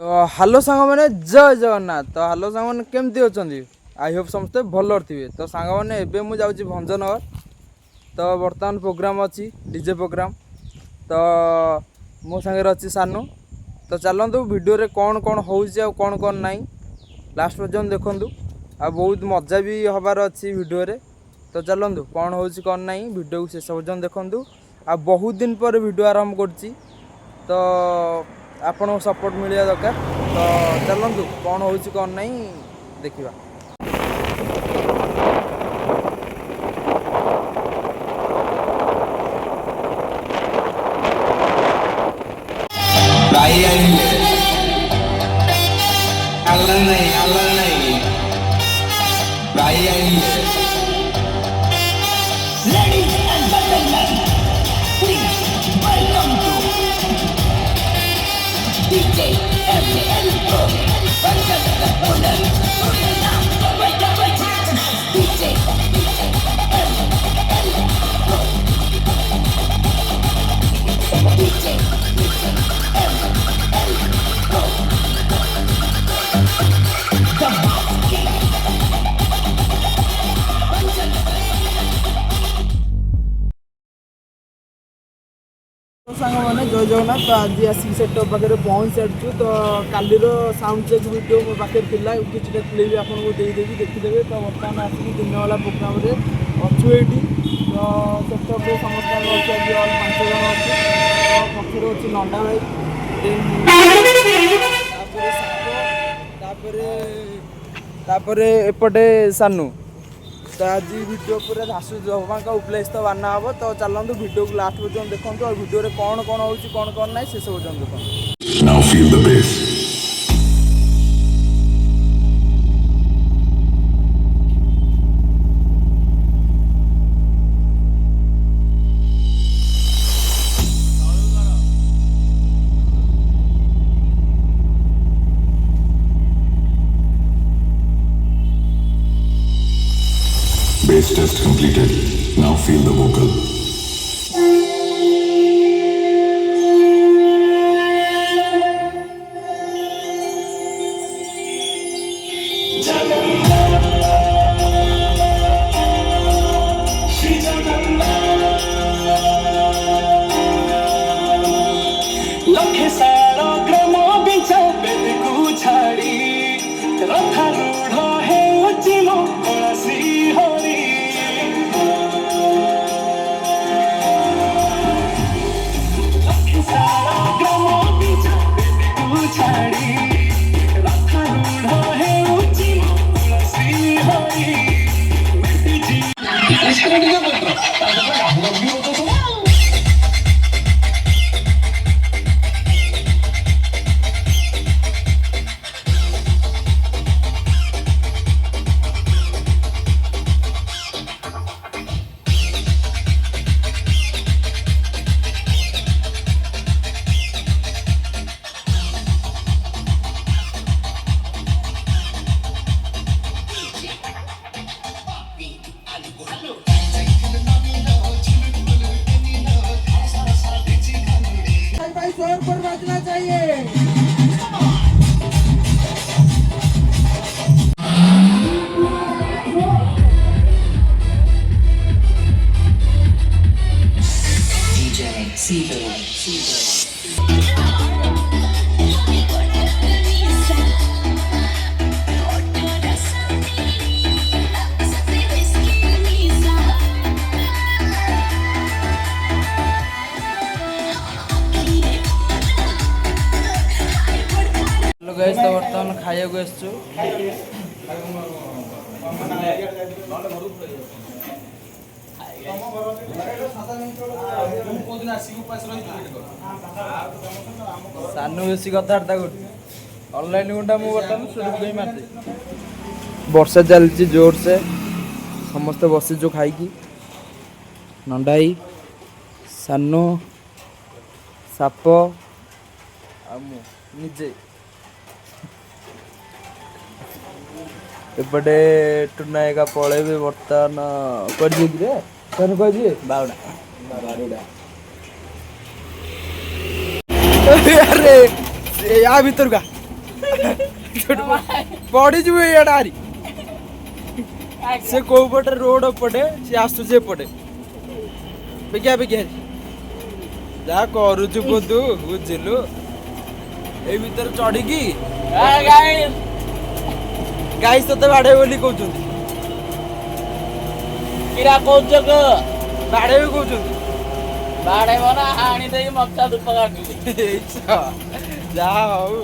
तो हेलो सांग मैंने जय जगन्नाथ। तो हेलो सांग मैंने केमती अच्छा आई होप समस्ते भल थे। तो सांग मैंने एवं मुझे भंजनगर। तो बर्तमान प्रोग्राम अच्छी डीजे प्रोग्राम। तो मो सागर अच्छी सानू। तो चलतु वीडियो रे कौन कौन हो कौन कौन ना लास्ट पर्यटन देखूँ। आ बहुत मजा भी हबार अच्छी वीडियो रे। तो चलतु कौन हो कौन ना वीडियो को शेष पर्यटन देखूँ। आ बहुत दिन पर वीडियो आरंभ कर तो आपण सपोर्ट मिलवा दरकार। तो चलतु कौन हो कौन ना देखा। Ladies and gentlemen, please welcome to DJ ML Pro. Welcome to the owner. DJ तो सांग मैंने जय जगन्नाथ। तो आज आसिक सेटअप पाखे पहुँच सारी। तो काली साउंड चेक वीडियो मो पाखे था किसी क्लिप भी आपको देदेवी देखीदे। तो बर्तमान आसिक दिन वाला प्रोग्राम अच्छु ये। तो सेटअप समस्त अच्छे आज 5 जन अच्छे। तो पक्षर अच्छी नंदा भाई एपटे सानू। तो आज वीडियो पूरा झासु जबां उपलेस तो बाना हम। तो चलतु वीडियो को लास्ट पर्यटन देखो। और वीडियो कौन कौन हो कौन कौन ना शेष पर्यटन देखो। Now feel the bass. Bass test completed. Now feel the vocal. लखे सारा ग्राम बिचा बेदकू छाड़ी रथारूढ़ हेउची मो कळसी हरि। लखे सारा ग्राम बिचा बेदकू छाड़ी रथारूढ़ हेउची मो कळसी हरि। भाई शोर पर बजना चाहिए। DJ Seagull. Hello guys. तो बर्तमान खाया को आसचु। सानू बेसी कथबार्ता कर ऑनलाइन गुंडा मु बर्तमान शुरू कई मारते। वर्षा चलती जोर से समस्त बसीचु खाई। नंदाई सानू साप आ निजे एपटे टुना एका पलैबे बर्तमान कर बाउडा अरे या भीतर का ପଡ଼ିଯିବୁ ଏଇଆଡେ ହାରି ସେ କୋଉ ପଟେ ରୋଡ ପଟେ ସେ ଆସୁଛି ଏପଟେ ବିଜ୍ଞା ବିଜ୍ଞା ଯାହା କରୁଛୁ ବୁଧୁ ବୁଝିଲୁ ଏଇ ଭିତରେ ଚଢିକି ଗାଈ ତତେ ବାଡେଇ ବୋଲି କହୁଛନ୍ତି କିରା କହୁଛ କ ବାଡେଇ କହୁଛନ୍ତି ବାଡେଇବ ନା ଆଣି ଦେଇ ମକା ଧୂପ କାଟିଲି ଯାହା ହଉ